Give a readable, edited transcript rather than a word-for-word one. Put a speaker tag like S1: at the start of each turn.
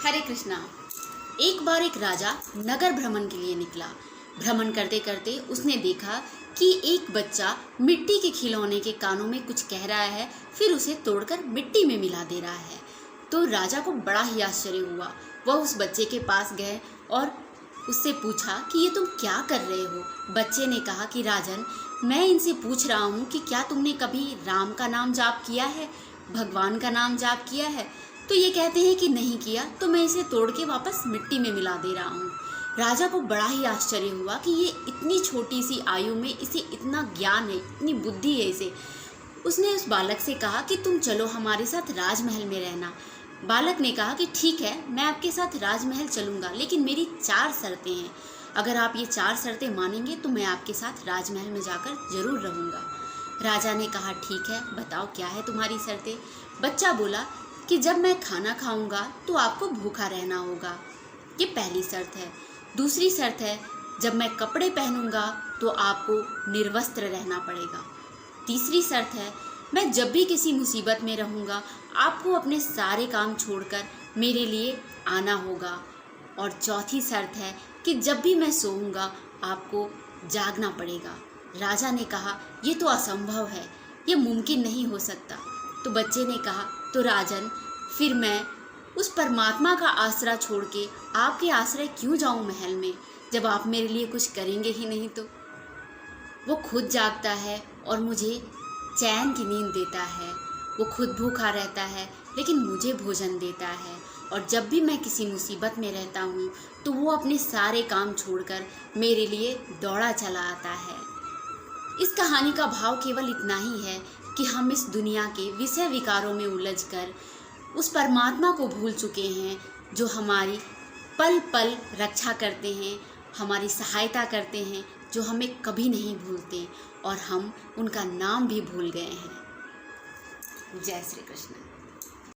S1: हरे कृष्णा। एक बार एक राजा नगर भ्रमण के लिए निकला। भ्रमण करते करते उसने देखा कि एक बच्चा मिट्टी के खिलौने के कानों में कुछ कह रहा है, फिर उसे तोड़कर मिट्टी में मिला दे रहा है। तो राजा को बड़ा ही आश्चर्य हुआ। वह उस बच्चे के पास गए और उससे पूछा कि ये तुम क्या कर रहे हो। बच्चे ने कहा कि राजन, मैं इनसे पूछ रहा हूँ कि क्या तुमने कभी राम का नाम जाप किया है, भगवान का नाम जाप किया है। तो ये कहते हैं कि नहीं किया, तो मैं इसे तोड़ के वापस मिट्टी में मिला दे रहा हूँ। राजा को बड़ा ही आश्चर्य हुआ कि ये इतनी छोटी सी आयु में इसे इतना ज्ञान है, इतनी बुद्धि है इसे। उसने उस बालक से कहा कि तुम चलो हमारे साथ राजमहल में रहना। बालक ने कहा कि ठीक है, मैं आपके साथ राजमहल चलूँगा, लेकिन मेरी 4 शर्तें हैं। अगर आप ये 4 शर्तें मानेंगे तो मैं आपके साथ राजमहल में जाकर जरूर रहूँगा। राजा ने कहा ठीक है, बताओ क्या है तुम्हारी शर्तें। बच्चा बोला कि जब मैं खाना खाऊंगा तो आपको भूखा रहना होगा, ये पहली शर्त है। दूसरी शर्त है, जब मैं कपड़े पहनूंगा तो आपको निर्वस्त्र रहना पड़ेगा। तीसरी शर्त है, मैं जब भी किसी मुसीबत में रहूंगा आपको अपने सारे काम छोड़कर मेरे लिए आना होगा। और चौथी शर्त है कि जब भी मैं सोऊंगा आपको जागना पड़ेगा। राजा ने कहा ये तो असंभव है, ये मुमकिन नहीं हो सकता। तो बच्चे ने कहा तो राजन, फिर मैं उस परमात्मा का आसरा छोड़ के आपके आश्रय क्यों जाऊं महल में, जब आप मेरे लिए कुछ करेंगे ही नहीं। तो वो खुद जागता है और मुझे चैन की नींद देता है। वो खुद भूखा रहता है लेकिन मुझे भोजन देता है। और जब भी मैं किसी मुसीबत में रहता हूँ तो वो अपने सारे काम छोड़कर मेरे लिए दौड़ा चला आता है। इस कहानी का भाव केवल इतना ही है कि हम इस दुनिया के विषय विकारों में उलझकर उस परमात्मा को भूल चुके हैं, जो हमारी पल पल रक्षा करते हैं, हमारी सहायता करते हैं, जो हमें कभी नहीं भूलते, और हम उनका नाम भी भूल गए हैं। जय श्री कृष्ण।